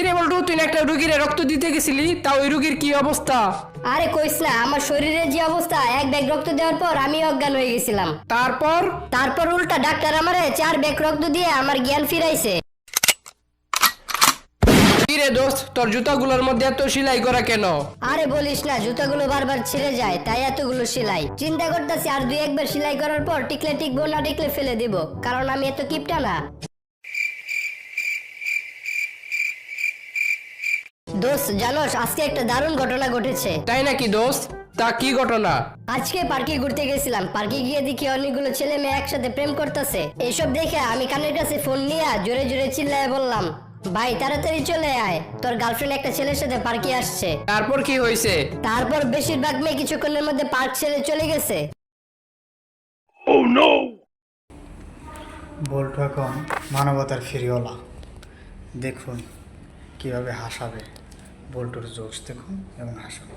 রে বল্টু, তুই না একটা রুগীর রক্ত দিতে গেছিলি, তা ওই রুগীর কি অবস্থা? আরে কইস না, আমার শরীরের যে অবস্থা, এক ব্যাগ রক্ত দেওয়ার পর আমি অজ্ঞান হয়ে গেছিলাম। তারপর উল্টা ডাক্তার আমারে 4 ব্যাগ রক্ত দিয়ে আমার জ্ঞান ফিরাইছে। কি রে দোস্ত, তোর জুতাগুলোর মধ্যে এত সেলাই করা কেন? আরে বলিস না, জুতাগুলো বারবার ছিঁড়ে যায়, তাই এতগুলো সেলাই। চিন্তা করতেছি আর 2-1 বার সেলাই করার পর টিকলে টিকবো, না টিকলে ফেলে দিব, কারণ আমি এত কিপটা না। দোস্ত জানোস, আজকে একটা দারুণ ঘটনা ঘটেছে। তাই নাকি দোস্ত? তা কি ঘটনা? আজকে পার্কে ঘুরতে গেছিলাম, পার্কে গিয়ে দেখি অনেকগুলো ছেলে মেয়ে একসাথে প্রেম করতেছে। এইসব দেখে আমি কানের কাছে ফোন নিয়ে জোরে জোরে চিল্লায় বললাম, ভাই তাড়াতাড়ি চলে আয়, তোর গার্লফ্রেন্ড একটা ছেলের সাথে পার্কে আসছে। তারপর কি হয়েছে? তারপর বেশিরভাগ মেয়ে কিছুক্ষণের মধ্যে পার্ক ছেড়ে চলে গেছে। বল্টু এখন মানবতার ফেরিওয়ালা। দেখুন কিভাবে হাসাবে, বল্টুর জোশ দেখুন এবং হাসাবে।